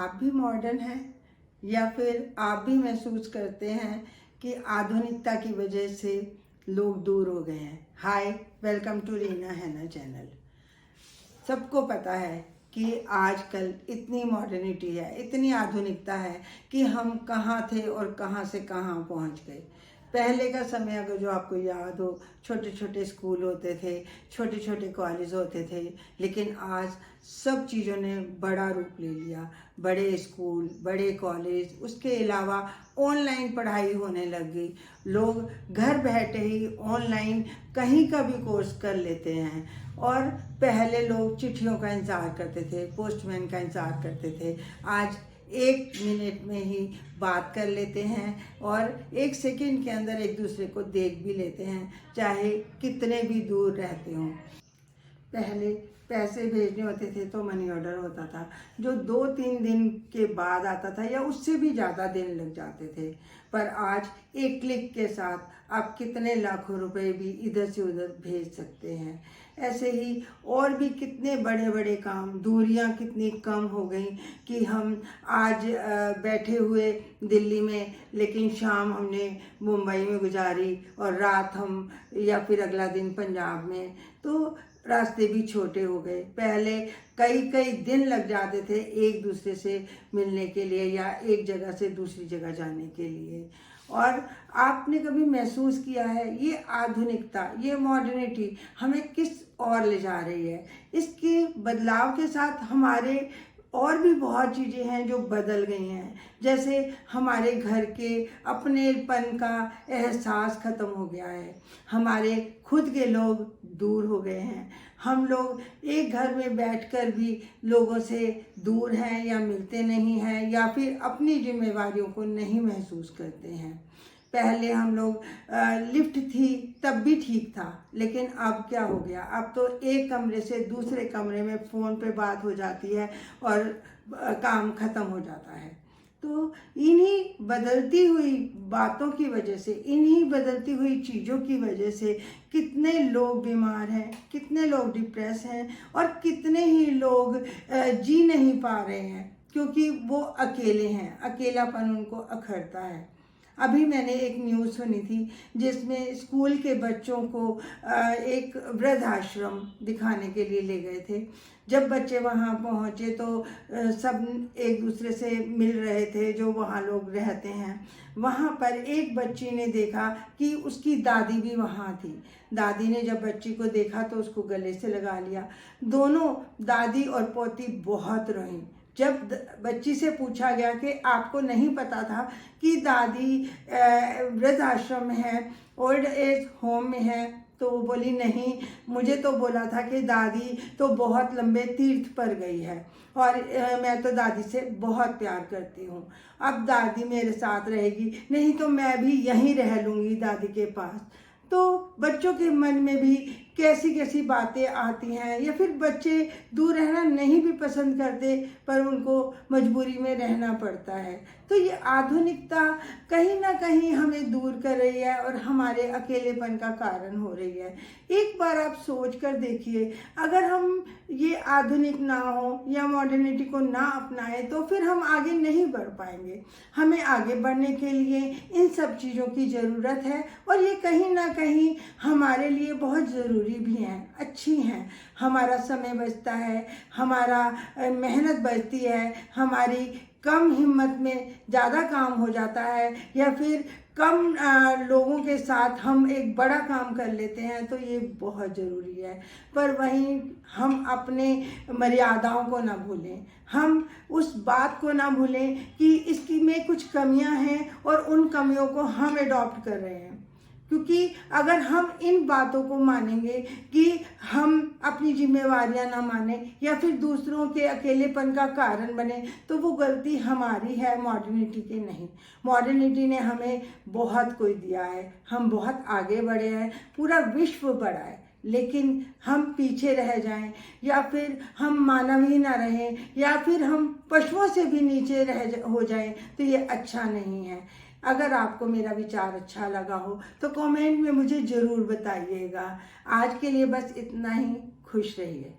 आप भी मॉडर्न हैं या फिर आप भी महसूस करते हैं कि आधुनिकता की वजह से लोग दूर हो गए हैं। हाय, वेलकम टू रीना हैना चैनल। सबको पता है कि आजकल इतनी मॉडर्निटी है, इतनी आधुनिकता है कि हम कहाँ थे और कहाँ से कहाँ पहुँच गए। पहले का समय अगर जो आपको याद हो, छोटे छोटे स्कूल होते थे, छोटे छोटे कॉलेज होते थे, लेकिन आज सब चीज़ों ने बड़ा रूप ले लिया। बड़े स्कूल, बड़े कॉलेज, उसके अलावा ऑनलाइन पढ़ाई होने लग गई। लोग घर बैठे ही ऑनलाइन कहीं का भी कोर्स कर लेते हैं। और पहले लोग चिट्ठियों का इंतज़ार करते थे, पोस्टमैन का इंतज़ार करते थे। आज 1 मिनट में ही बात कर लेते हैं और 1 सेकंड के अंदर एक दूसरे को देख भी लेते हैं, चाहे कितने भी दूर रहते हों। पहले पैसे भेजने होते थे तो मनी ऑर्डर होता था, जो 2-3 दिन के बाद आता था या उससे भी ज़्यादा दिन लग जाते थे। पर आज एक क्लिक के साथ आप कितने लाखों रुपए भी इधर से उधर भेज सकते हैं। ऐसे ही और भी कितने बड़े बड़े काम, दूरियां कितनी कम हो गई कि हम आज बैठे हुए दिल्ली में, लेकिन शाम हमने मुंबई में गुजारी और रात हम या फिर अगला दिन पंजाब में, तो रास्ते भी छोटे हो गए। पहले कई कई दिन लग जाते थे एक दूसरे से मिलने के लिए या एक जगह से दूसरी जगह जाने के लिए। और आपने कभी महसूस किया है ये आधुनिकता, ये मॉडर्निटी हमें किस ओर ले जा रही है? इसके बदलाव के साथ हमारे और भी बहुत चीज़ें हैं जो बदल गई हैं। जैसे हमारे घर के अपनेपन का एहसास ख़त्म हो गया है, हमारे खुद के लोग दूर हो गए हैं। हम लोग एक घर में बैठकर भी लोगों से दूर हैं या मिलते नहीं हैं या फिर अपनी जिम्मेवारियों को नहीं महसूस करते हैं। पहले हम लोग लिफ्ट थी तब भी ठीक था, लेकिन अब क्या हो गया? अब तो एक कमरे से दूसरे कमरे में फ़ोन पे बात हो जाती है और काम ख़त्म हो जाता है। तो इन्हीं बदलती हुई बातों की वजह से, इन्हीं बदलती हुई चीज़ों की वजह से कितने लोग बीमार हैं, कितने लोग डिप्रेस हैं और कितने ही लोग जी नहीं पा रहे हैं, क्योंकि वो अकेले हैं, अकेलापन उनको अखरता है। अभी मैंने एक न्यूज़ सुनी थी जिसमें स्कूल के बच्चों को एक वृद्ध आश्रम दिखाने के लिए ले गए थे। जब बच्चे वहाँ पहुँचे तो सब एक दूसरे से मिल रहे थे जो वहाँ लोग रहते हैं। वहाँ पर एक बच्ची ने देखा कि उसकी दादी भी वहाँ थी। दादी ने जब बच्ची को देखा तो उसको गले से लगा लिया। दोनों दादी और पोती बहुत रोईं। जब बच्ची से पूछा गया कि आपको नहीं पता था कि दादी वृद्ध आश्रम में है, ओल्ड एज होम में है, तो वो बोली नहीं, मुझे तो बोला था कि दादी तो बहुत लंबे तीर्थ पर गई है और मैं तो दादी से बहुत प्यार करती हूँ। अब दादी मेरे साथ रहेगी, नहीं तो मैं भी यहीं रह लूँगी दादी के पास। तो बच्चों के मन में भी कैसी कैसी बातें आती हैं, या फिर बच्चे दूर रहना नहीं भी पसंद करते पर उनको मजबूरी में रहना पड़ता है। तो ये आधुनिकता कहीं ना कहीं हमें दूर कर रही है और हमारे अकेलेपन का कारण हो रही है। एक बार आप सोच कर देखिए, अगर हम ये आधुनिक ना हो या मॉडर्निटी को ना अपनाएं तो फिर हम आगे नहीं बढ़ पाएंगे। हमें आगे बढ़ने के लिए इन सब चीज़ों की ज़रूरत है और ये कहीं ना कहीं हमारे लिए बहुत ज़रूरी भी हैं, अच्छी हैं। हमारा समय बचता है, हमारा मेहनत बचती है, हमारी कम हिम्मत में ज़्यादा काम हो जाता है, या फिर कम लोगों के साथ हम एक बड़ा काम कर लेते हैं, तो ये बहुत ज़रूरी है। पर वहीं हम अपने मर्यादाओं को ना भूलें, हम उस बात को ना भूलें कि इसकी में कुछ कमियां हैं और उन कमियों को हम अडॉप्ट कर रहे हैं। क्योंकि अगर हम इन बातों को मानेंगे कि हम अपनी जिम्मेवारियां ना माने या फिर दूसरों के अकेलेपन का कारण बने, तो वो गलती हमारी है, मॉडर्निटी की नहीं। मॉडर्निटी ने हमें बहुत कुछ दिया है, हम बहुत आगे बढ़े हैं, पूरा विश्व बढ़ा है, लेकिन हम पीछे रह जाएं या फिर हम मानव ही ना रहें या फिर हम पशुओं से भी नीचे हो जाएं, तो ये अच्छा नहीं है। अगर आपको मेरा विचार अच्छा लगा हो तो कमेंट में मुझे ज़रूर बताइएगा। आज के लिए बस इतना ही। खुश रहिए।